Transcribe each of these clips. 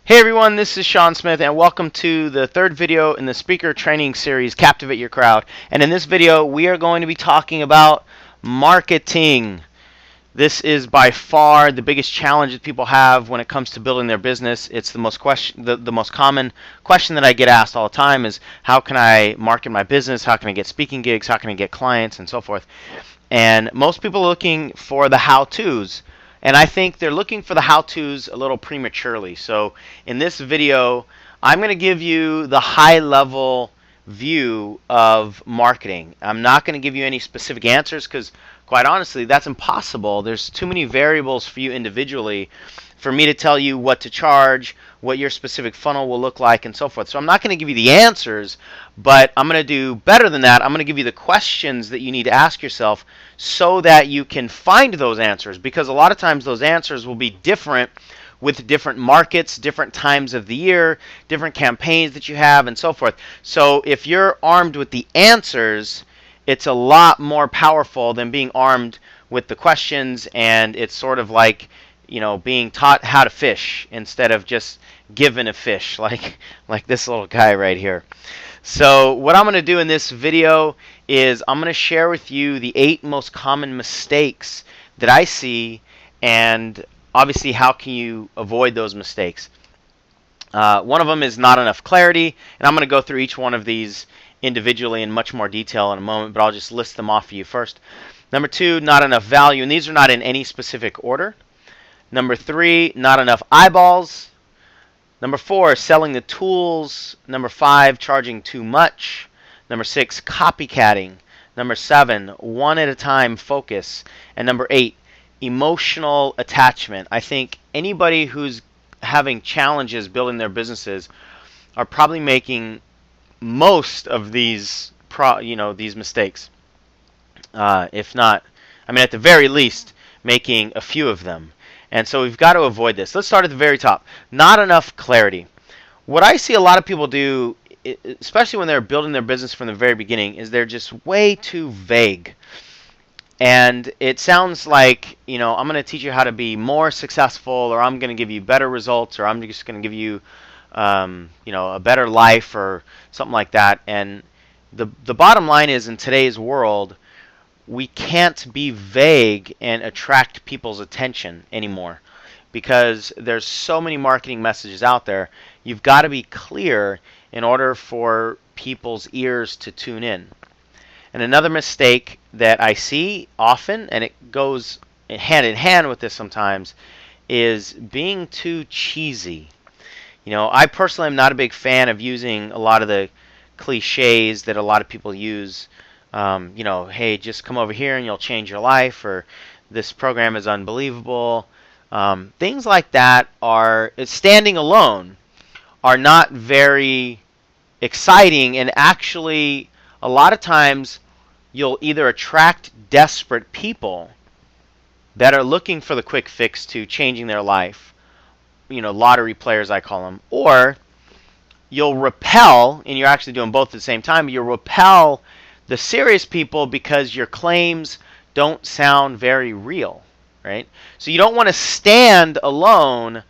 Hey everyone, this is Sean Smith and welcome to the third video in the speaker training series, Captivate Your Crowd. And in this video, we are going to be talking about marketing. This is by far the biggest challenge that people have when it comes to building their business. It's the most common question that I get asked all the time is how can I market my business? How can I get speaking gigs? How can I get clients and so forth? And most people are looking for the how-tos. And I think they're looking for the how-tos a little prematurely. So in this video, I'm going to give you the high-level view of marketing. I'm not going to give you any specific answers because, quite honestly, that's impossible. There's too many variables for you individually for me to tell you what to charge, what your specific funnel will look like, and so forth. So I'm not going to give you the answers, but I'm going to do better than that. I'm going to give you the questions that you need to ask yourself so that you can find those answers, because a lot of times those answers will be different with different markets, different times of the year, different campaigns that you have, and so forth. So if you're armed with the answers, it's a lot more powerful than being armed with the questions, and it's sort of like, you know, being taught how to fish instead of just given a fish, like this little guy right here. So what I'm going to do in this video is I'm going to share with you the 8 most common mistakes that I see, and obviously how can you avoid those mistakes. One of them is not enough clarity, and I'm going to go through each one of these individually in much more detail in a moment, but I'll just list them off for you first. Number 2, not enough value, and these are not in any specific order. Number 3, not enough eyeballs. Number 4, selling the tools. Number 5, charging too much. Number 6, copycatting. Number 7, one at a time focus. And number 8, emotional attachment. I think anybody who's having challenges building their businesses are probably making most of these these mistakes. If not, I mean, at the very least, making a few of them. And so we've got to avoid this. Let's start at the very top. Not enough clarity. What I see a lot of people do, especially when they're building their business from the very beginning, is they're just way too vague. And it sounds like, you know, I'm going to teach you how to be more successful, or I'm going to give you better results, or I'm just going to give you, you know, a better life, or something like that. And the bottom line is, in today's world, we can't be vague and attract people's attention anymore, because there's so many marketing messages out there. You've got to be clear in order for people's ears to tune in. And another mistake that I see often, and it goes hand in hand with this sometimes, is being too cheesy. You know, I personally am not a big fan of using a lot of the cliches that a lot of people use. You know, hey, just come over here and you'll change your life, or this program is unbelievable. Things like that are, standing alone, are not very exciting, and actually a lot of times you'll either attract desperate people that are looking for the quick fix to changing their life, you know, lottery players I call them, or you'll repel, and you're actually doing both at the same time, you'll repel the serious people because your claims don't sound very real, right? So you don't want to stand alone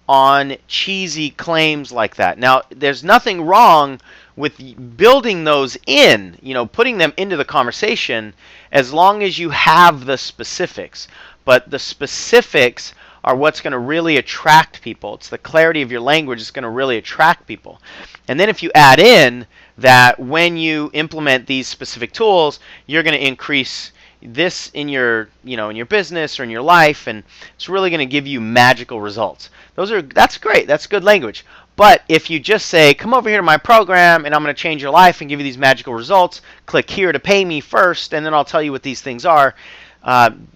on cheesy claims like that. Now, there's nothing wrong with building those in, you know, putting them into the conversation, as long as you have the specifics. But the specifics are what's going to really attract people. It's the clarity of your language that's going to really attract people. And then if you add in that when you implement these specific tools, you're going to increase this in your, you know, in your business or in your life, and it's really going to give you magical results. That's great. That's good language. But if you just say, come over here to my program and I'm going to change your life and give you these magical results, click here to pay me first, and then I'll tell you what these things are,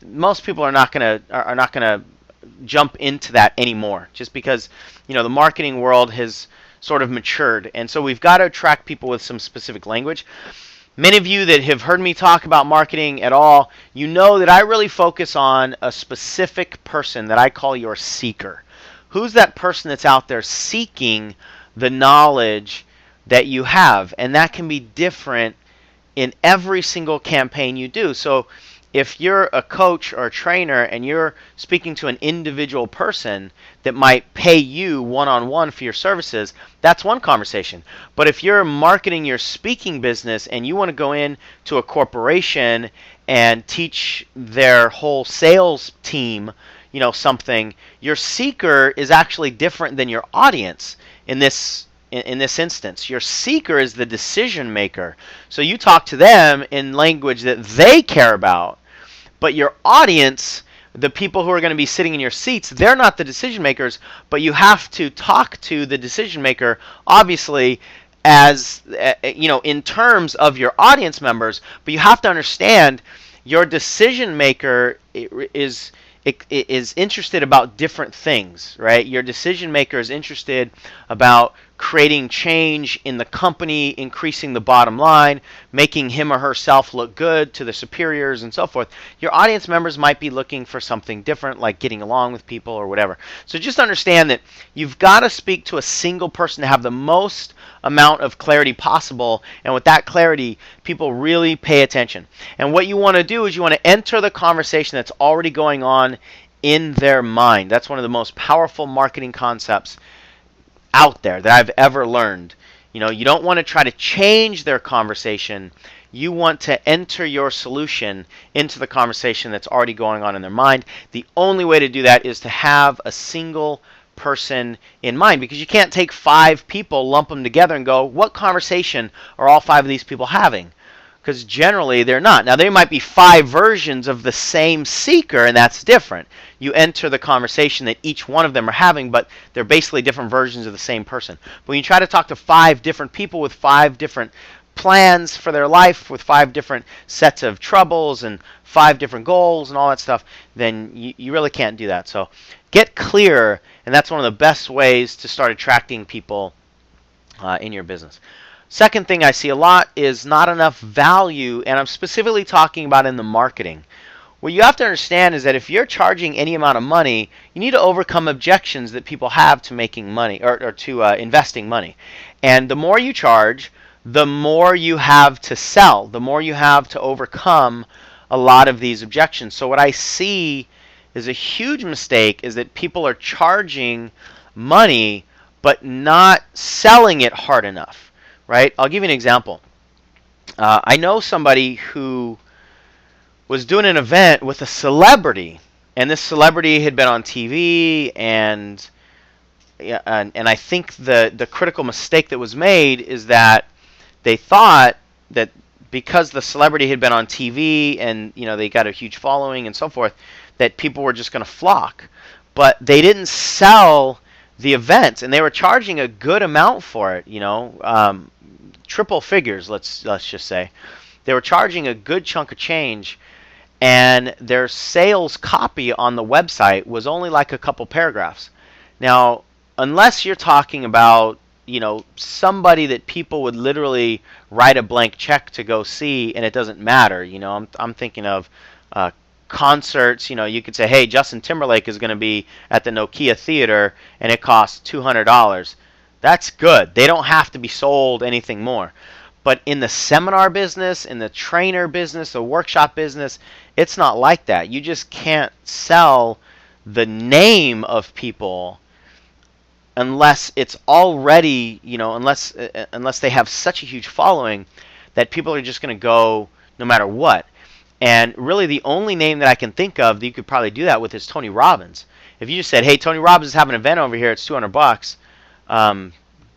most people are not going to jump into that anymore, just because, you know, the marketing world has sort of matured, and so we've got to attract people with some specific language. Many of you that have heard me talk about marketing at all, you know that I really focus on a specific person that I call your seeker. Who's that person that's out there seeking the knowledge that you have? And that can be different in every single campaign you do. So if you're a coach or a trainer and you're speaking to an individual person that might pay you one-on-one for your services, that's one conversation. But if you're marketing your speaking business and you want to go in to a corporation and teach their whole sales team, something, your seeker is actually different than your audience in this instance. Your seeker is the decision maker. So you talk to them in language that they care about. But your audience, the people who are going to be sitting in your seats, they're not the decision makers, but you have to talk to the decision maker, obviously, as in terms of your audience members. But you have to understand your decision maker is interested about different things, right? Your decision maker is interested about creating change in the company, increasing the bottom line, making him or herself look good to the superiors and so forth. Your audience members might be looking for something different, like getting along with people or whatever. So just understand that you've got to speak to a single person to have the most amount of clarity possible, and with that clarity, people really pay attention. And what you want to do is you want to enter the conversation that's already going on in their mind. That's one of the most powerful marketing concepts out there that I've ever learned. You don't want to try to change their conversation. You want to enter your solution into the conversation that's already going on in their mind. The only way to do that is to have a single person in mind, because you can't take 5 people, lump them together, and go, what conversation are all 5 of these people having? Because generally they're not. Now, there might be 5 versions of the same seeker, and that's different. You enter the conversation that each one of them are having, but they're basically different versions of the same person. But when you try to talk to 5 different people with 5 different plans for their life, with 5 different sets of troubles and 5 different goals and all that stuff, then you really can't do that. So get clear, and that's one of the best ways to start attracting people in your business. Second thing I see a lot is not enough value, and I'm specifically talking about in the marketing. What you have to understand is that if you're charging any amount of money, you need to overcome objections that people have to making money or to investing money. And the more you charge, the more you have to sell, the more you have to overcome a lot of these objections. So what I see is a huge mistake is that people are charging money but not selling it hard enough. Right? I'll give you an example. I know somebody who was doing an event with a celebrity, and this celebrity had been on TV, and I think the critical mistake that was made is that they thought that because the celebrity had been on TV and they got a huge following and so forth, that people were just going to flock. But they didn't sell the event, and they were charging a good amount for it. Triple figures, let's just say. They were charging a good chunk of change, and their sales copy on the website was only like a couple paragraphs. Now, unless you're talking about somebody that people would literally write a blank check to go see, and it doesn't matter. I'm thinking of concerts. You could say, hey, Justin Timberlake is going to be at the Nokia Theater, and it costs $200. That's good. They don't have to be sold anything more. But in the seminar business, in the trainer business, the workshop business, it's not like that. You just can't sell the name of people unless it's already, unless they have such a huge following that people are just going to go no matter what. And really the only name that I can think of that you could probably do that with is Tony Robbins. If you just said, hey, Tony Robbins is having an event over here, it's $200.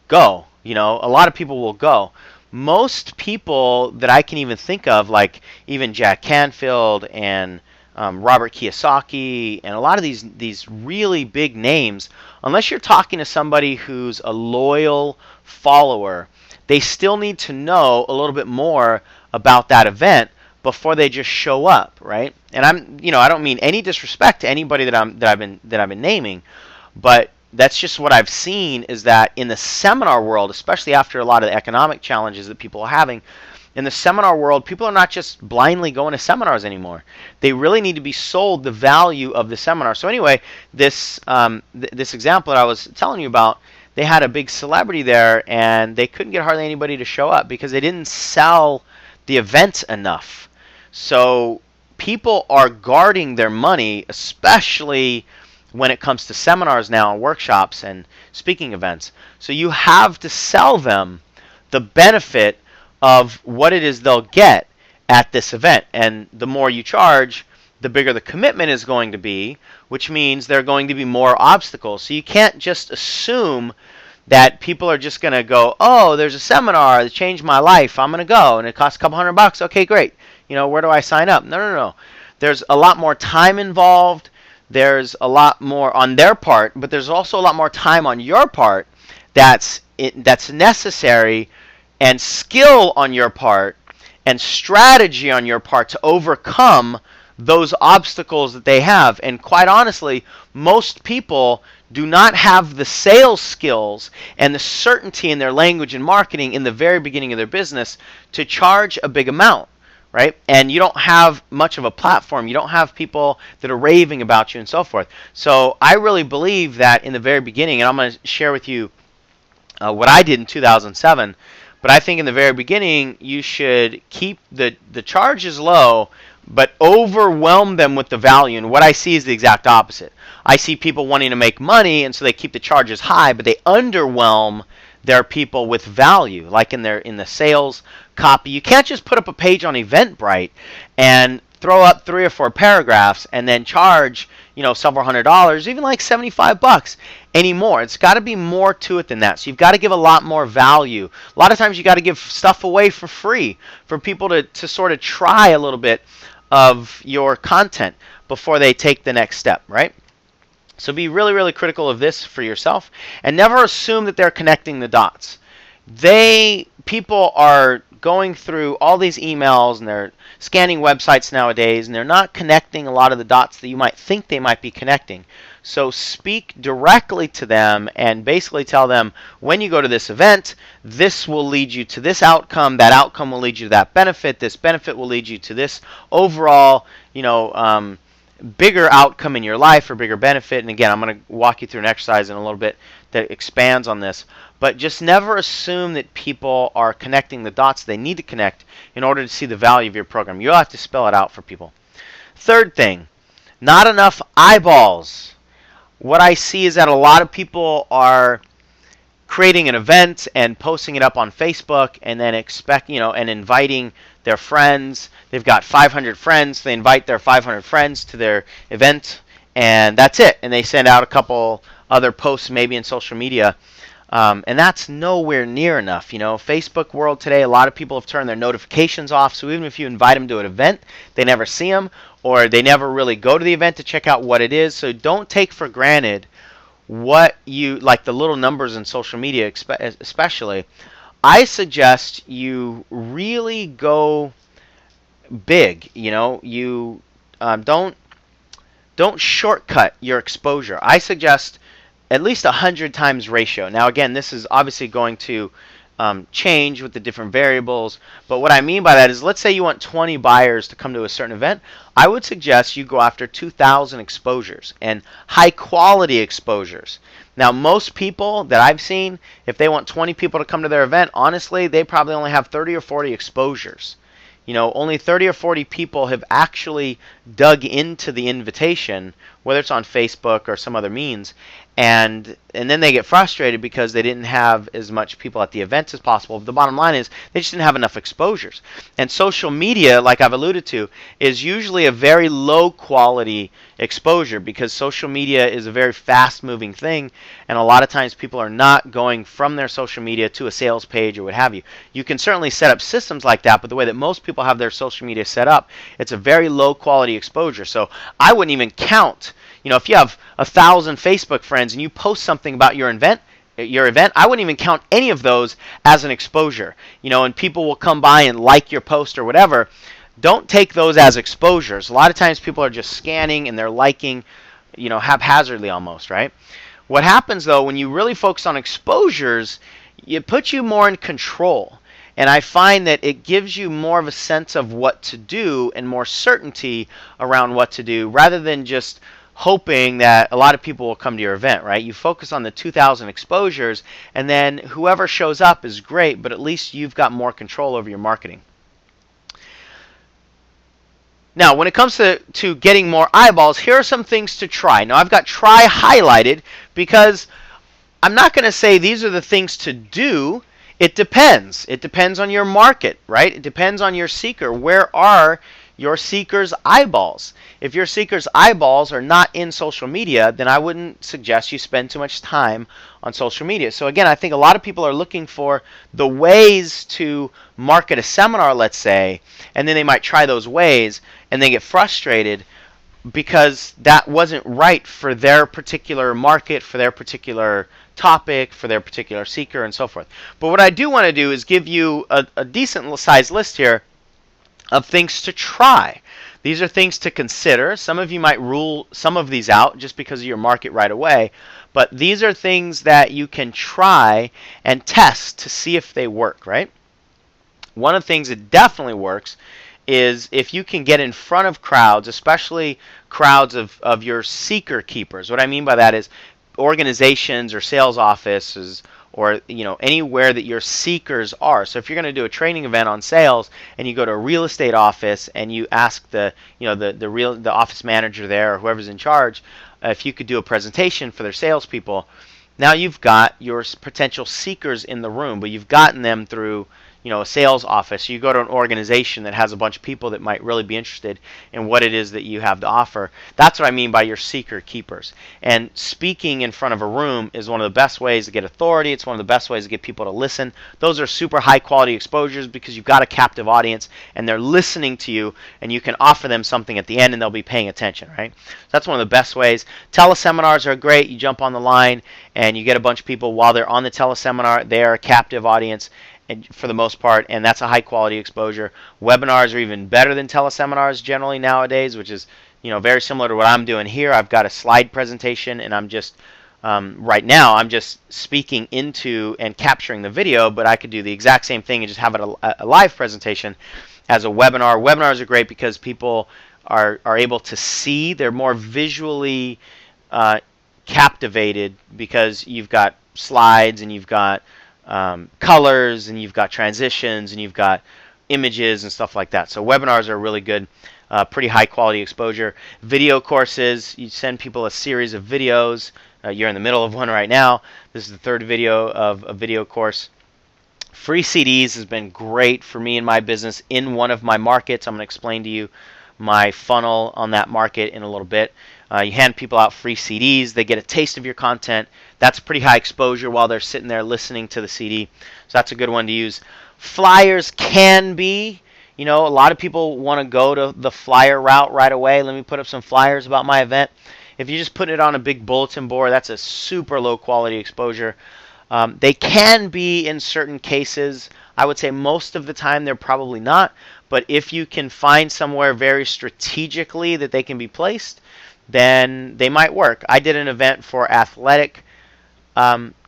Go. A lot of people will go. Most people that I can even think of, like even Jack Canfield and Robert Kiyosaki, and a lot of these really big names, unless you're talking to somebody who's a loyal follower, they still need to know a little bit more about that event before they just show up, right? And I don't mean any disrespect to anybody that I've been naming, but that's just what I've seen, is that in the seminar world, especially after a lot of the economic challenges that people are having, in the seminar world, people are not just blindly going to seminars anymore. They really need to be sold the value of the seminar. So anyway, this example that I was telling you about, they had a big celebrity there, and they couldn't get hardly anybody to show up because they didn't sell the event enough. So people are guarding their money, especially when it comes to seminars now and workshops and speaking events. So you have to sell them the benefit of what it is they'll get at this event. And the more you charge, the bigger the commitment is going to be, which means there are going to be more obstacles. So you can't just assume that people are just going to go, oh, there's a seminar that changed my life, I'm going to go, and it costs a couple $100. Okay, great. Where do I sign up? No. There's a lot more time involved. There's a lot more on their part, but there's also a lot more time on your part that's necessary, and skill on your part and strategy on your part to overcome those obstacles that they have. And quite honestly, most people do not have the sales skills and the certainty in their language and marketing in the very beginning of their business to charge a big amount, right? And you don't have much of a platform. You don't have people that are raving about you and so forth. So I really believe that in the very beginning, and I'm going to share with you what I did in 2007, but I think in the very beginning you should keep the charges low, but overwhelm them with the value. And what I see is the exact opposite. I see people wanting to make money, and so they keep the charges high, but they underwhelm their people with value, like in the sales copy. You can't just put up a page on Eventbrite and throw up 3 or 4 paragraphs and then charge several $100s, even like $75 anymore. It's got to be more to it than that. So you've got to give a lot more value. A lot of times you got to give stuff away for free for people to sort of try a little bit of your content before they take the next step, right? So be really, really critical of this for yourself, and never assume that they're connecting the dots. People are going through all these emails and they're scanning websites nowadays, and they're not connecting a lot of the dots that you might think they might be connecting. So speak directly to them and basically tell them, when you go to this event, this will lead you to this outcome, that outcome will lead you to that benefit, this benefit will lead you to this overall, bigger outcome in your life or bigger benefit. And again, I'm going to walk you through an exercise in a little bit that expands on this. But just never assume that people are connecting the dots they need to connect in order to see the value of your program. You'll have to spell it out for people. Third thing, not enough eyeballs. What I see is that a lot of people are creating an event and posting it up on Facebook and then and inviting their friends. They've got 500 friends. They invite their 500 friends to their event, and that's it. And they send out a couple other posts maybe in social media. And that's nowhere near enough. Facebook world today, a lot of people have turned their notifications off. So even if you invite them to an event, they never see them, or they never really go to the event to check out what it is. So don't take for granted what like the little numbers in social media, especially. I suggest you really go big. You don't shortcut your exposure. I suggest at least 100 times ratio. Now again, this is obviously going to change with the different variables, but what I mean by that is, let's say you want 20 buyers to come to a certain event. I would suggest you go after 2,000 exposures, and high quality exposures. Now most people that I've seen, if they want 20 people to come to their event, honestly they probably only have 30 or 40 exposures. Only 30 or 40 people have actually dug into the invitation, whether it's on Facebook or some other means, and then they get frustrated because they didn't have as much people at the event as possible. The bottom line is they just didn't have enough exposures. And social media, like I've alluded to, is usually a very low quality exposure, because social media is a very fast moving thing, and a lot of times people are not going from their social media to a sales page or what have you. You can certainly set up systems like that, but the way that most people have their social media set up, it's a very low quality exposure. So I wouldn't even count, if you have 1,000 Facebook friends and you post something about your event, I wouldn't even count any of those as an exposure. And people will come by and like your post or whatever. Don't take those as exposures. A lot of times people are just scanning and they're liking, haphazardly almost, right? What happens though, when you really focus on exposures, it puts you more in control. And I find that it gives you more of a sense of what to do and more certainty around what to do, rather than just hoping that a lot of people will come to your event, right? You focus on the 2,000 exposures, and then whoever shows up is great, but at least you've got more control over your marketing. Now, when it comes to getting more eyeballs, here are some things to try. Now, I've got try highlighted because I'm not going to say these are the things to do. It depends. It depends on your market, right? It depends on your seeker. Where are your seeker's eyeballs? If your seeker's eyeballs are not in social media, then I wouldn't suggest you spend too much time on social media. So again, I think a lot of people are looking for the ways to market a seminar, let's say, and then they might try those ways and they get frustrated because that wasn't right for their particular market, for their particular topic, for their particular seeker, and so forth. But what I do want to do is give you a decent sized list here of things to try. These are things to consider. Some of you might rule some of these out just because of your market right away, but these are things that you can try and test to see if they work, right? One of the things that definitely works is if you can get in front of crowds, especially crowds of your seeker keepers. What I mean by that is organizations or sales offices or anywhere that your seekers are. So if you're going to do a training event on sales and you go to a real estate office and you ask the office manager there or whoever's in charge if you could do a presentation for their salespeople, now you've got your potential seekers in the room, but you've gotten them through a sales office. You go to an organization that has a bunch of people that might really be interested in what it is that you have to offer. That's what I mean by your seeker keepers. And speaking in front of a room is one of the best ways to get authority. It's one of the best ways to get people to listen. Those are super high quality exposures because you've got a captive audience and they're listening to you, and you can offer them something at the end and they'll be paying attention, right? So that's one of the best ways. Teleseminars are great. You jump on the line and you get a bunch of people while they're on the teleseminar. They are a captive audience for the most part, and that's a high quality exposure. Webinars are even better than teleseminars generally nowadays, which is very similar to what I'm doing here. I've got a slide presentation, and I'm just right now I'm just speaking into and capturing the video, but I could do the exact same thing and just have it a live presentation as a webinar. Webinars are great because people are able to see. They're more visually captivated because you've got slides and you've got colors and you've got transitions and you've got images and stuff like that. So webinars are really good, pretty high quality exposure. Video courses, you send people a series of videos. You're in the middle of one right now. This is the third video of a video course. Free CDs has been great for me in my business in one of my markets. I'm going to explain to you my funnel on that market in a little bit. You hand people out free CDs. They get a taste of your content. That's pretty high exposure while they're sitting there listening to the CD. So that's a good one to use. Flyers can be, a lot of people want to go to the flyer route right away. Let me put up some flyers about my event. If you just put it on a big bulletin board, that's a super low quality exposure. They can be in certain cases. I would say most of the time they're probably not. But if you can find somewhere very strategically that they can be placed, then they might work. I did an event for athletic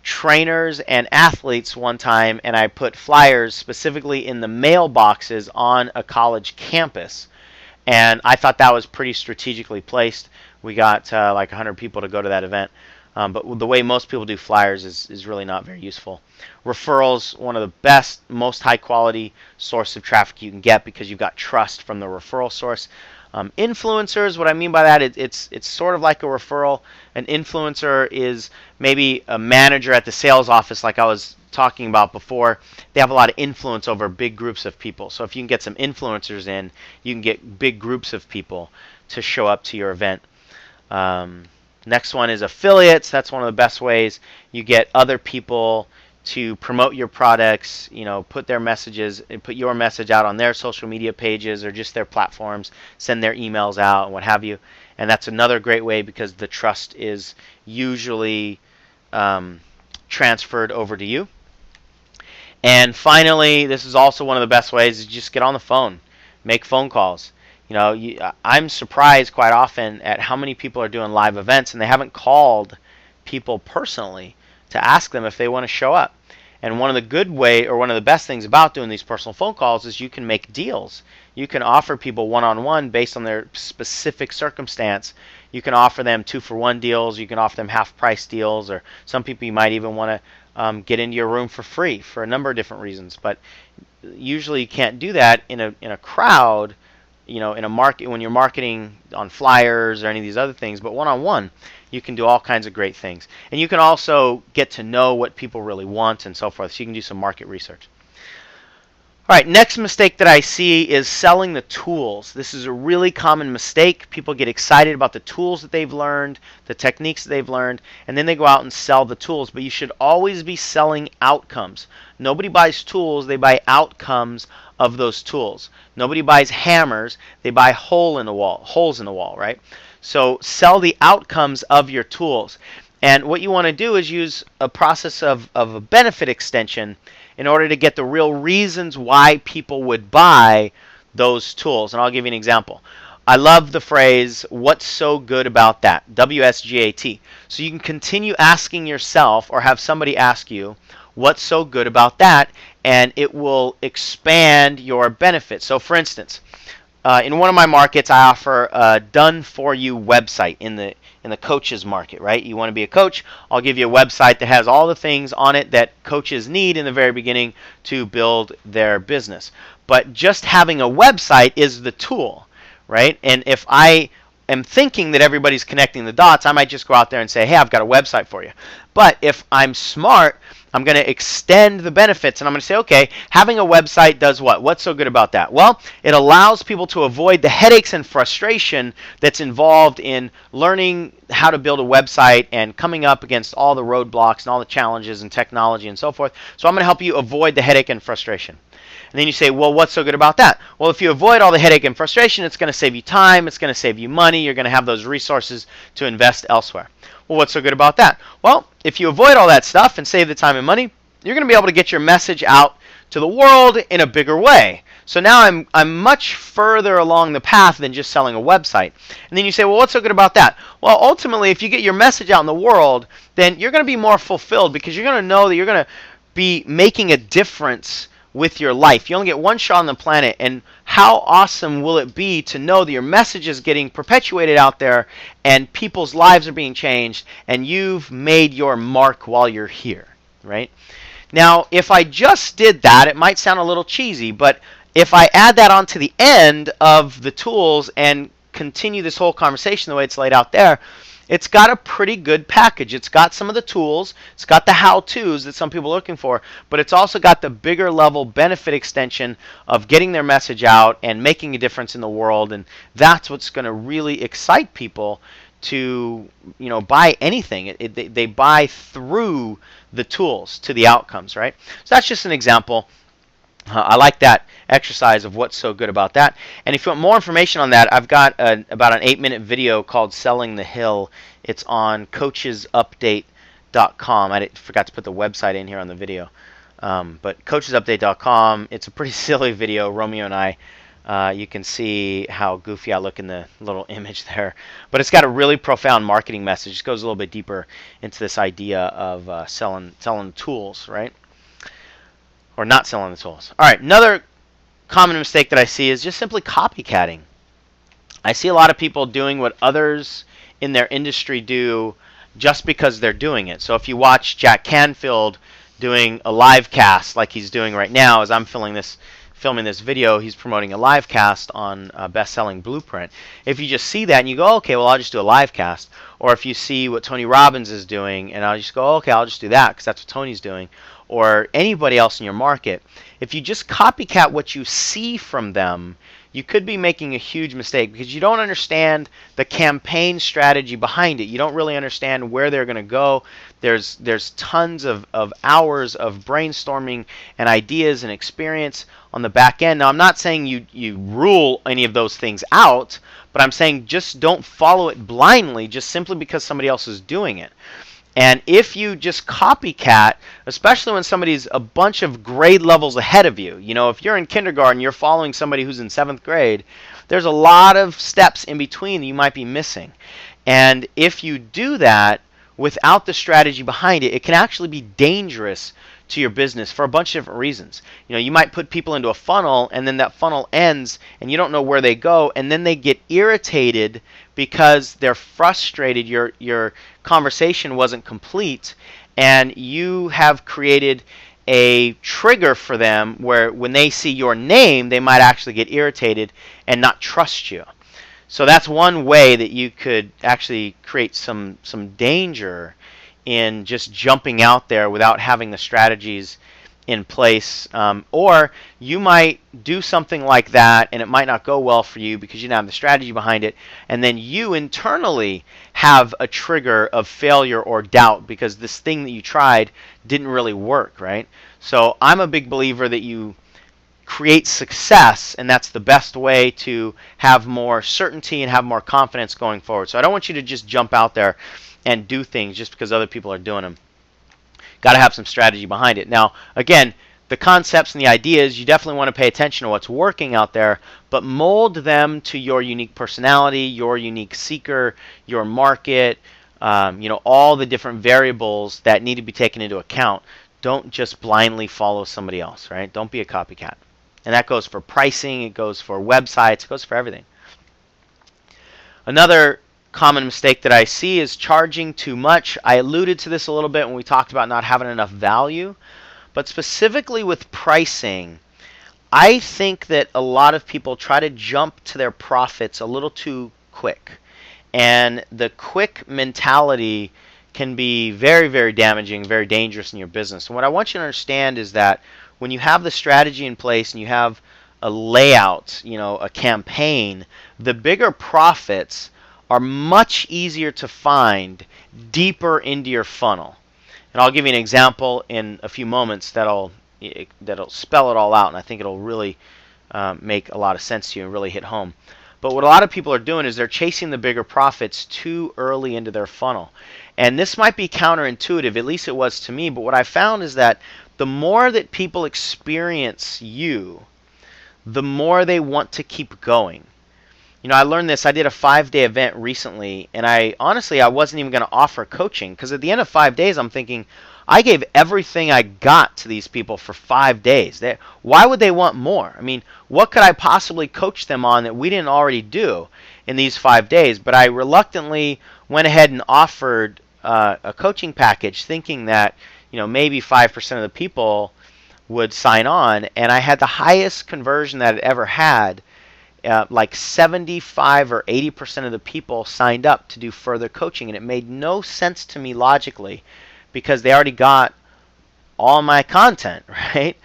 trainers and athletes one time, and I put flyers specifically in the mailboxes on a college campus. And I thought that was pretty strategically placed. We got like 100 people to go to that event. But the way most people do flyers is really not very useful. Referrals, one of the best, most high quality source of traffic you can get because you've got trust from the referral source. Influencers, what I mean by that, it's sort of like a referral. An influencer is maybe a manager at the sales office like I was talking about before. They have a lot of influence over big groups of people. So if you can get some influencers in, you can get big groups of people to show up to your event. Next one is affiliates. That's one of the best ways you get other people to promote your products, put their messages, put your message out on their social media pages or just their platforms, send their emails out and what have you. And that's another great way because the trust is usually transferred over to you. And finally, this is also one of the best ways, is just get on the phone, make phone calls. I'm surprised quite often at how many people are doing live events and they haven't called people personally to ask them if they want to show up. And one of the best things about doing these personal phone calls is you can make deals. You can offer people one-on-one based on their specific circumstance. You can offer them 2-for-1 deals. You can offer them half-price deals, or some people you might even want to get into your room for free for a number of different reasons. But usually you can't do that in a crowd in a market when you're marketing on flyers or any of these other things, but one-on-one, you can do all kinds of great things. And you can also get to know what people really want and so forth, so you can do some market research. All right, next mistake that I see is selling the tools. This is a really common mistake. People get excited about the tools that they've learned, the techniques that they've learned, and then they go out and sell the tools. But you should always be selling outcomes. Nobody buys tools, they buy outcomes of those tools. Nobody buys hammers, they buy holes in the wall, right? So sell the outcomes of your tools. And what you want to do is use a process of a benefit extension in order to get the real reasons why people would buy those tools. And I'll give you an example. I love the phrase, what's so good about that? WSGAT. So you can continue asking yourself or have somebody ask you, what's so good about that? And it will expand your benefits. So for instance, in one of my markets, I offer a done-for-you website in the coaches market, right? You want to be a coach, I'll give you a website that has all the things on it that coaches need in the very beginning to build their business. But just having a website is the tool, right? And if I am thinking that everybody's connecting the dots, I might just go out there and say, hey, I've got a website for you. But if I'm smart, I'm going to extend the benefits, and I'm going to say, okay, having a website does what? What's so good about that? Well, it allows people to avoid the headaches and frustration that's involved in learning how to build a website and coming up against all the roadblocks and all the challenges and technology and so forth. So I'm going to help you avoid the headache and frustration. And then you say, well, what's so good about that? Well, if you avoid all the headache and frustration, it's going to save you time, it's going to save you money, you're going to have those resources to invest elsewhere. Well, what's so good about that? Well, if you avoid all that stuff and save the time and money, you're going to be able to get your message out to the world in a bigger way. So now I'm much further along the path than just selling a website. And then you say, well, what's so good about that? Well, ultimately, if you get your message out in the world, then you're going to be more fulfilled because you're going to know that you're going to be making a difference with your life. You only get one shot on the planet, and how awesome will it be to know that your message is getting perpetuated out there and people's lives are being changed and you've made your mark while you're here, right? Now, if I just did that, it might sound a little cheesy, but if I add that onto the end of the tools and continue this whole conversation the way it's laid out there, it's got a pretty good package. It's got some of the tools, it's got the how-tos that some people are looking for, but it's also got the bigger level benefit extension of getting their message out and making a difference in the world, and that's what's going to really excite people to buy anything. They buy through the tools to the outcomes, right? So that's just an example. I like that exercise of what's so good about that. And if you want more information on that, I've got about an 8-minute video called Selling the Hill. It's on coachesupdate.com. I forgot to put the website in here on the video. But coachesupdate.com, it's a pretty silly video, Romeo and I. You can see how goofy I look in the little image there. But it's got a really profound marketing message. It goes a little bit deeper into this idea of selling tools, right? Or not selling the tools. All right, another common mistake that I see is just simply copycatting. I see a lot of people doing what others in their industry do just because they're doing it. So if you watch Jack Canfield doing a live cast like he's doing right now, as I'm filming this video, he's promoting a live cast on Best-Selling Blueprint. If you just see that and you go, okay, well, I'll just do a live cast. Or if you see what Tony Robbins is doing and I'll just go, okay, I'll just do that because that's what Tony's doing. Or anybody else in your market, if you just copycat what you see from them, you could be making a huge mistake because you don't understand the campaign strategy behind it. You don't really understand where they're going to go. There's tons of hours of brainstorming and ideas and experience on the back end. Now, I'm not saying you rule any of those things out, but I'm saying just don't follow it blindly just simply because somebody else is doing it. And if you just copycat, especially when somebody's a bunch of grade levels ahead of you, if you're in kindergarten, you're following somebody who's in 7th grade, there's a lot of steps in between that you might be missing. And if you do that without the strategy behind it, it can actually be dangerous to your business for a bunch of different reasons. You might put people into a funnel and then that funnel ends and you don't know where they go, and then they get irritated because they're frustrated your conversation wasn't complete, and you have created a trigger for them where when they see your name, they might actually get irritated and not trust you. So that's one way that you could actually create some danger in just jumping out there without having the strategies in place. Or you might do something like that and it might not go well for you because you don't have the strategy behind it, and then you internally have a trigger of failure or doubt because this thing that you tried didn't really work, right? So I'm a big believer that you create success, and that's the best way to have more certainty and have more confidence going forward. So I don't want you to just jump out there and do things just because other people are doing them. Got to have some strategy behind it. Now, again, the concepts and the ideas, you definitely want to pay attention to what's working out there, but mold them to your unique personality, your unique seeker, your market, all the different variables that need to be taken into account. Don't just blindly follow somebody else, right? Don't be a copycat. And that goes for pricing, it goes for websites, it goes for everything. Another common mistake that I see is charging too much. I alluded to this a little bit when we talked about not having enough value. But specifically with pricing, I think that a lot of people try to jump to their profits a little too quick. And the quick mentality can be very, very damaging, very dangerous in your business. And what I want you to understand is that when you have the strategy in place and you have a layout, a campaign, the bigger profits are much easier to find deeper into your funnel. And I'll give you an example in a few moments that'll spell it all out, and I think it'll really make a lot of sense to you and really hit home. But what a lot of people are doing is they're chasing the bigger profits too early into their funnel. And this might be counterintuitive, at least it was to me, but what I found is that the more that people experience you, the more they want to keep going. I learned this. I did a 5-day event recently, and I wasn't even going to offer coaching because at the end of 5 days, I'm thinking, I gave everything I got to these people for 5 days. Why would they want more? I mean, what could I possibly coach them on that we didn't already do in these 5 days? But I reluctantly went ahead and offered a coaching package thinking that maybe 5% of the people would sign on, and I had the highest conversion that it ever had. Like 75 or 80% of the people signed up to do further coaching, and it made no sense to me logically because they already got all my content, right?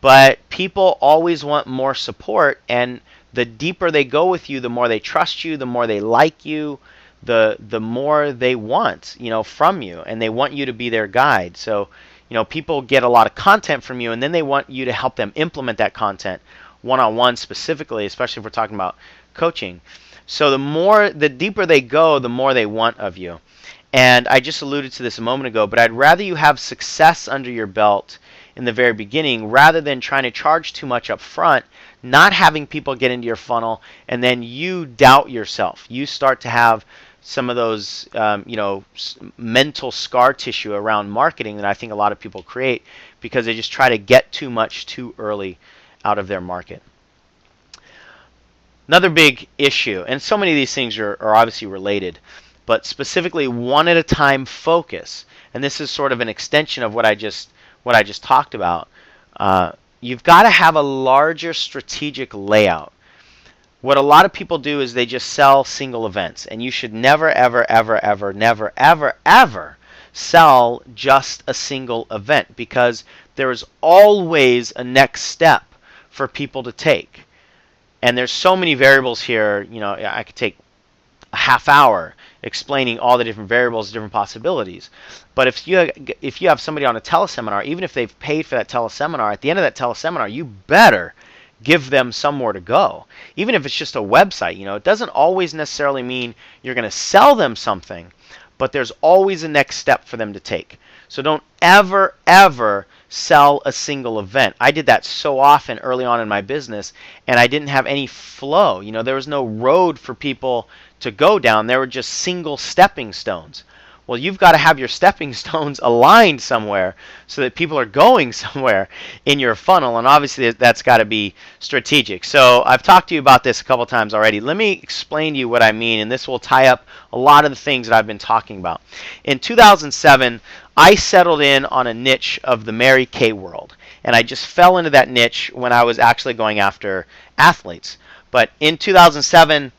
But people always want more support, and the deeper they go with you, the more they trust you, the more they like you, the more they want, from you, and they want you to be their guide. So, people get a lot of content from you, and then they want you to help them implement that content one-on-one specifically, especially if we're talking about coaching. So the deeper they go, the more they want of you. And I just alluded to this a moment ago, but I'd rather you have success under your belt in the very beginning rather than trying to charge too much up front, not having people get into your funnel, and then you doubt yourself. You start to have some of those mental scar tissue around marketing that I think a lot of people create because they just try to get too much too early out of their market. Another big issue, and so many of these things are obviously related, but specifically one at a time focus, and this is sort of an extension of what I just talked about. You've got to have a larger strategic layout. What a lot of people do is they just sell single events, and you should never, ever, ever, ever, never, ever, ever sell just a single event because there is always a next step for people to take. And there's so many variables here, I could take a half hour explaining all the different variables, different possibilities. But if you have somebody on a teleseminar, even if they've paid for that teleseminar, at the end of that teleseminar, you better give them somewhere to go. Even if it's just a website, it doesn't always necessarily mean you're going to sell them something, but there's always a next step for them to take. So don't ever, ever sell a single event. I did that so often early on in my business, and I didn't have any flow. There was no road for people to go down. There were just single stepping stones. Well, you've got to have your stepping stones aligned somewhere so that people are going somewhere in your funnel, and obviously that's got to be strategic. So I've talked to you about this a couple times already. Let me explain to you what I mean, and this will tie up a lot of the things that I've been talking about. In 2007, I settled in on a niche of the Mary Kay world, and I just fell into that niche when I was actually going after athletes. But in 2007,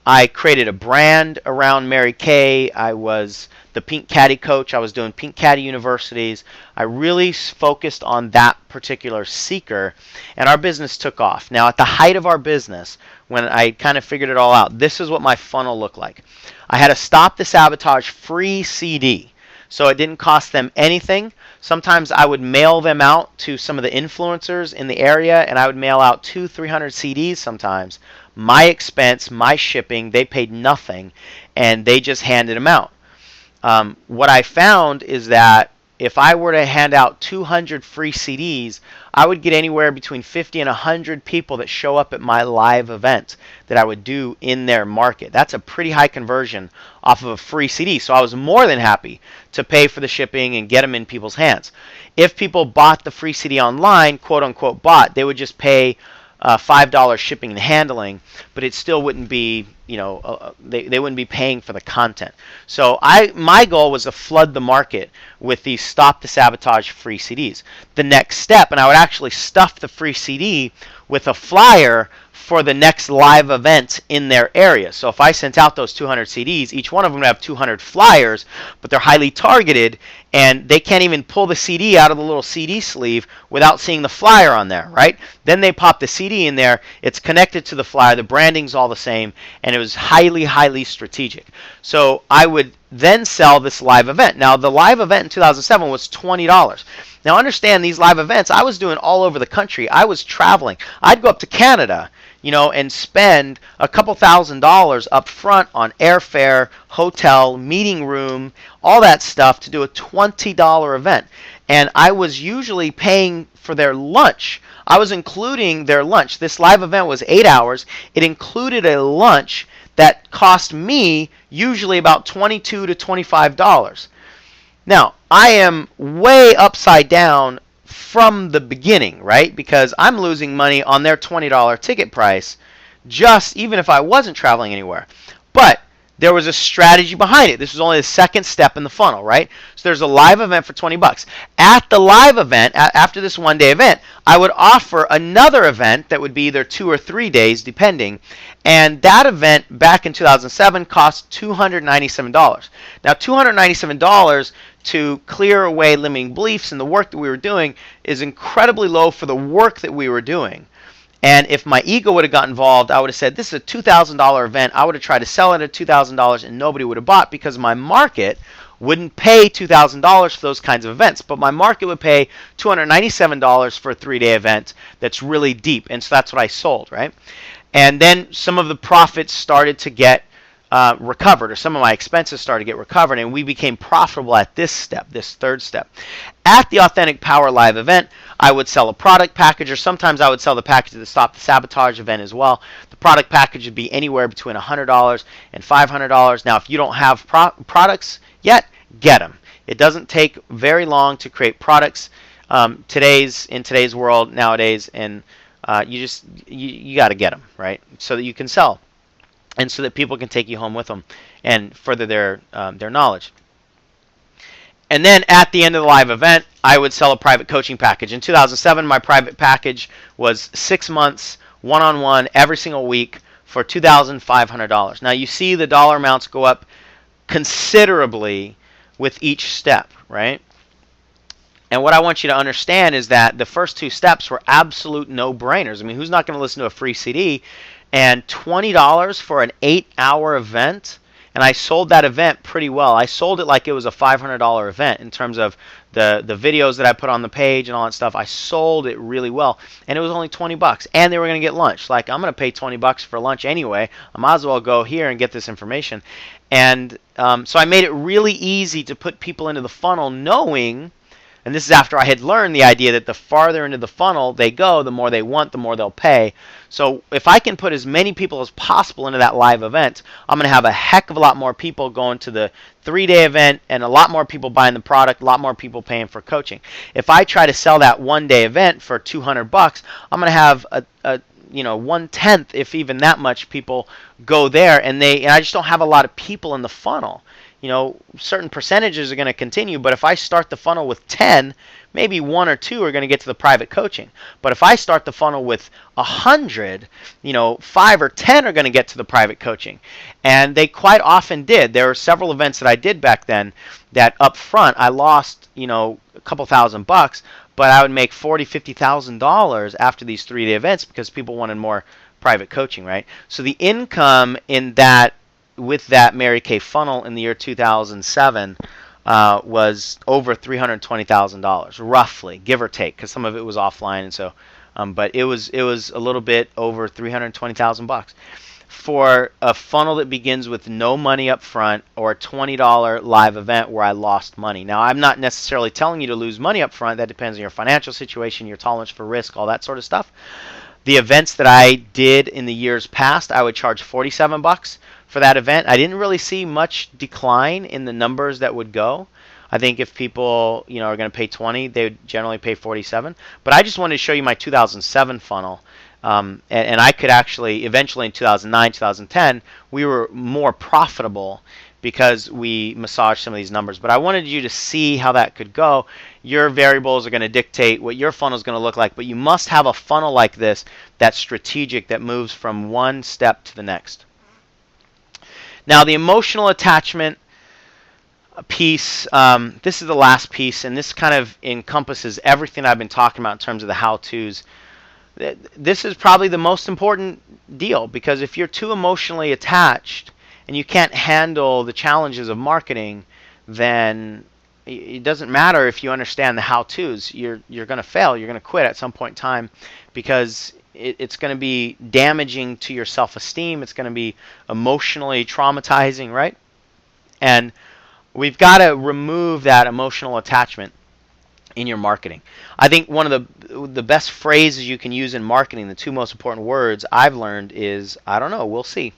I created a brand around Mary Kay. I was the Pink Caddy coach. I was doing Pink Caddy universities. I really focused on that particular seeker, and our business took off. Now, at the height of our business, when I kind of figured it all out, this is what my funnel looked like. I had a Stop the Sabotage free CD, so it didn't cost them anything. Sometimes I would mail them out to some of the influencers in the area, and I would mail out 200-300 CDs sometimes. My expense, my shipping, they paid nothing, and they just handed them out. What I found is that if I were to hand out 200 free CDs, I would get anywhere between 50 and 100 people that show up at my live event that I would do in their market. That's a pretty high conversion off of a free CD. So I was more than happy to pay for the shipping and get them in people's hands. If people bought the free CD online, quote unquote bought, they would just pay $5 shipping and handling, but it still wouldn't be, they wouldn't be paying for the content. So my goal was to flood the market with these Stop the Sabotage free CDs. The next step, and I would actually stuff the free CD with a flyer for the next live event in their area. So if I sent out those 200 CDs, each one of them would have 200 flyers, but they're highly targeted, and they can't even pull the CD out of the little CD sleeve without seeing the flyer on there, right? Then they pop the CD in there, it's connected to the flyer, the branding's all the same, and it was highly, highly strategic. So I would then sell this live event. Now, the live event in 2007 was $20. Now, understand these live events, I was doing all over the country. I was traveling. I'd go up to Canada, and spend a couple $1,000s up front on airfare, hotel, meeting room, all that stuff to do a $20 event. And I was usually paying for their lunch. I was including their lunch. This live event was 8 hours. It included a lunch that cost me usually about $22 to $25. Now, I am way upside down from the beginning, right? Because I'm losing money on their $20 ticket price, just even if I wasn't traveling anywhere. But there was a strategy behind it. This was only the second step in the funnel, right? So there's a live event for $20. At the live event, after this one-day event, I would offer another event that would be either 2 or 3 days, depending. And that event back in 2007 cost $297. Now, $297 to clear away limiting beliefs and the work that we were doing is incredibly low for the work that we were doing. And if my ego would have got involved, I would have said, this is a $2,000 event. I would have tried to sell it at $2,000 and nobody would have bought because my market wouldn't pay $2,000 for those kinds of events. But my market would pay $297 for a 3-day event that's really deep. And so that's what I sold, right? And then some of the profits started to get recovered, or some of my expenses started to get recovered, and we became profitable at this step, this third step. At the Authentic Power Live event, I would sell a product package, or sometimes I would sell the package at the Stop the Sabotage event as well. The product package would be anywhere between $100 and $500. Now, if you don't have products yet, get them. It doesn't take very long to create products in today's world nowadays, and you got to get them, right, so that you can sell. And so that people can take you home with them and further their knowledge. And then at the end of the live event, I would sell a private coaching package. In 2007, my private package was 6 months, one-on-one, every single week for $2,500. Now, you see the dollar amounts go up considerably with each step, right? And what I want you to understand is that the first 2 steps were absolute no-brainers. I mean, who's not going to listen to a free CD? And $20 for an 8-hour event, and I sold that event pretty well. I sold it like it was a $500 event in terms of the videos that I put on the page and all that stuff. I sold it really well, and it was only $20, and they were going to get lunch. Like, I'm going to pay $20 for lunch anyway. I might as well go here and get this information. And so I made it really easy to put people into the funnel, knowing And this is after I had learned the idea that the farther into the funnel they go, the more they want, the more they'll pay. So if I can put as many people as possible into that live event, I'm going to have a heck of a lot more people going to the 3-day event and a lot more people buying the product, a lot more people paying for coaching. If I try to sell that 1-day event for $200, I'm going to have a 1/10, if even that much, people go there, and I just don't have a lot of people in the funnel. Certain percentages are going to continue, but if I start the funnel with 10, maybe 1 or 2 are going to get to the private coaching. But if I start the funnel with 100, 5 or 10 are going to get to the private coaching. And they quite often did. There were several events that I did back then that up front I lost, a couple $1,000, but I would make $40,000, $50,000 after these 3-day events because people wanted more private coaching, right? So the income in that, with that Mary Kay funnel in the year 2007 was over $320,000, roughly, give or take, because some of it was offline, and so, but it was a little bit over $320,000 for a funnel that begins with no money up front, or a $20 live event where I lost money. Now, I'm not necessarily telling you to lose money up front. That depends on your financial situation, your tolerance for risk, all that sort of stuff. The events that I did in the years past, I would charge $47 for that event. I didn't really see much decline in the numbers that would go. I think if people are going to pay 20, they would generally pay 47. But I just wanted to show you my 2007 funnel. And I could actually, eventually in 2009, 2010, we were more profitable because we massaged some of these numbers. But I wanted you to see how that could go. Your variables are going to dictate what your funnel is going to look like, but you must have a funnel like this that's strategic, that moves from one step to the next. Now, the emotional attachment piece, this is the last piece, and this kind of encompasses everything I've been talking about in terms of the how-tos. This is probably the most important deal, because if you're too emotionally attached and you can't handle the challenges of marketing, then it doesn't matter if you understand the how-tos. You're going to fail. You're going to quit at some point in time, because it's going to be damaging to your self-esteem. It's going to be emotionally traumatizing, right? And we've got to remove that emotional attachment in your marketing. I think one of the best phrases you can use in marketing, the two most important words I've learned is, I don't know, we'll see.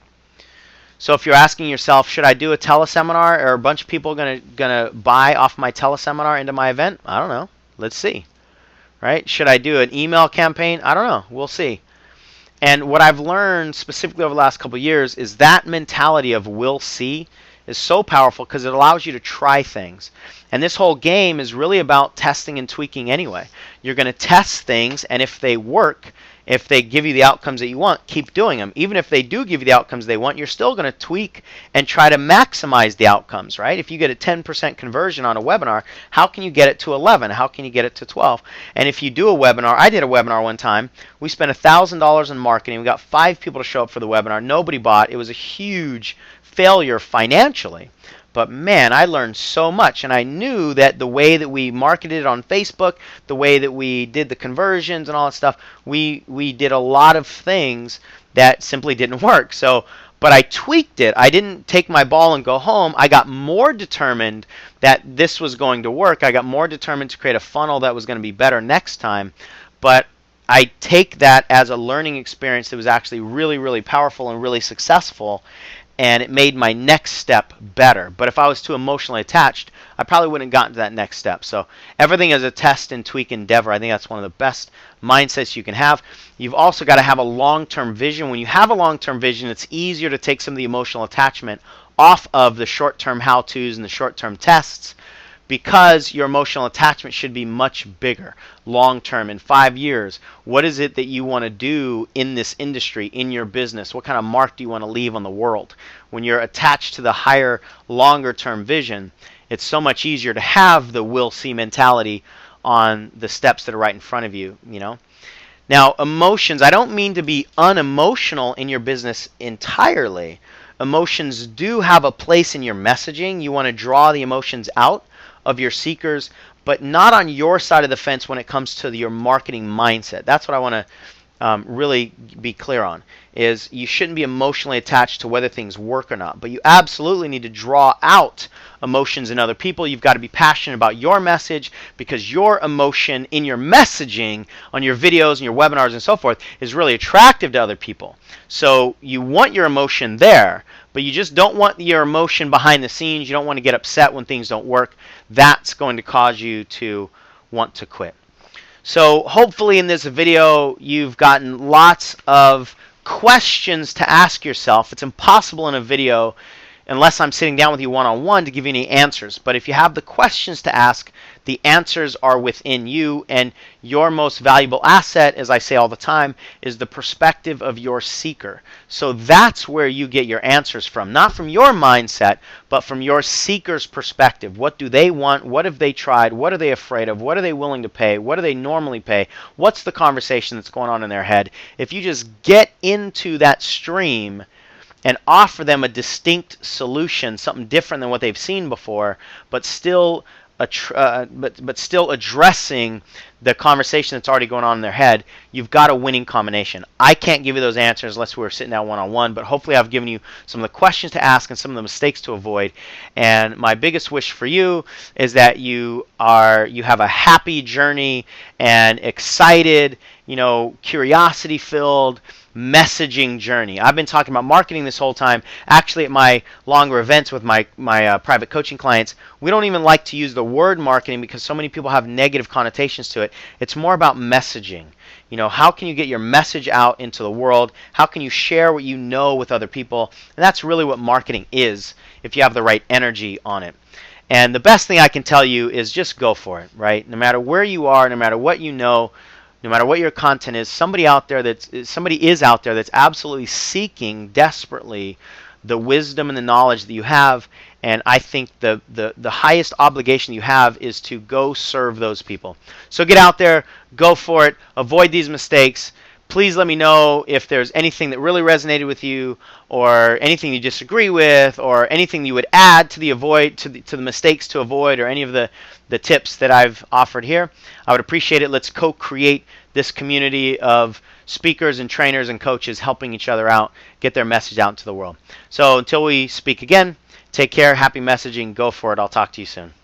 So if you're asking yourself, should I do a teleseminar? Are a bunch of people gonna buy off my teleseminar into my event? I don't know. Let's see. Right? Should I do an email campaign? I don't know. We'll see. And what I've learned specifically over the last couple of years is that mentality of we'll see is so powerful, because it allows you to try things. And this whole game is really about testing and tweaking anyway. You're going to test things, and if they work, if they give you the outcomes that you want, keep doing them. Even if they do give you the outcomes they want, you're still going to tweak and try to maximize the outcomes, right? If you get a 10% conversion on a webinar, how can you get it to 11? How can you get it to 12? And if you do a webinar, I did a webinar one time. We spent $1,000 in marketing. We got 5 people to show up for the webinar. Nobody bought. It was a huge failure financially. But man, I learned so much, and I knew that the way that we marketed it on Facebook, the way that we did the conversions and all that stuff, we did a lot of things that simply didn't work. But I tweaked it. I didn't take my ball and go home. I got more determined that this was going to work. I got more determined to create a funnel that was going to be better next time. But I take that as a learning experience that was actually really, really powerful and really successful. And it made my next step better. But if I was too emotionally attached, I probably wouldn't have gotten to that next step. So everything is a test and tweak endeavor. I think that's one of the best mindsets you can have. You've also got to have a long-term vision. When you have a long-term vision, it's easier to take some of the emotional attachment off of the short-term how-tos and the short-term tests, because your emotional attachment should be much bigger, long-term, in 5 years. What is it that you want to do in this industry, in your business? What kind of mark do you want to leave on the world? When you're attached to the higher, longer-term vision, it's so much easier to have the we'll see mentality on the steps that are right in front of you, Now, emotions, I don't mean to be unemotional in your business entirely. Emotions do have a place in your messaging. You want to draw the emotions out of your seekers, but not on your side of the fence when it comes to your marketing mindset. That's what I want to really be clear on is you shouldn't be emotionally attached to whether things work or not, but you absolutely need to draw out emotions in other people. You've got to be passionate about your message, because your emotion in your messaging on your videos and your webinars and so forth is really attractive to other people. So you want your emotion there, but you just don't want your emotion behind the scenes. You don't want to get upset when things don't work. That's going to cause you to want to quit. So hopefully in this video you've gotten lots of questions to ask yourself. It's impossible in a video, unless I'm sitting down with you one-on-one, to give you any answers. But if you have the questions to ask, the answers are within you, and your most valuable asset, as I say all the time, is the perspective of your seeker. So that's where you get your answers from, not from your mindset, but from your seeker's perspective. What do they want? What have they tried? What are they afraid of? What are they willing to pay? What do they normally pay? What's the conversation that's going on in their head? If you just get into that stream and offer them a distinct solution, something different than what they've seen before, but still addressing the conversation that's already going on in their head, you've got a winning combination. I can't give you those answers unless we were sitting down one-on-one, but hopefully I've given you some of the questions to ask and some of the mistakes to avoid. And my biggest wish for you is that you have a happy journey and excited, curiosity-filled messaging journey. I've been talking about marketing this whole time. Actually, at my longer events with my private coaching clients, we don't even like to use the word marketing because so many people have negative connotations to it. It's more about messaging. How can you get your message out into the world? How can you share what you know with other people? And that's really what marketing is, if you have the right energy on it. And the best thing I can tell you is just go for it, right? No matter where you are, no matter what you know, no matter what your content is, somebody is out there that's absolutely seeking desperately the wisdom and the knowledge that you have. And I think the highest obligation you have is to go serve those people. So get out there, go for it, avoid these mistakes. Please let me know if there's anything that really resonated with you, or anything you disagree with, or anything you would add to the mistakes to avoid, or any of the tips that I've offered here. I would appreciate it. Let's co-create this community of speakers and trainers and coaches helping each other out, get their message out into the world. So until we speak again, take care, happy messaging, go for it. I'll talk to you soon.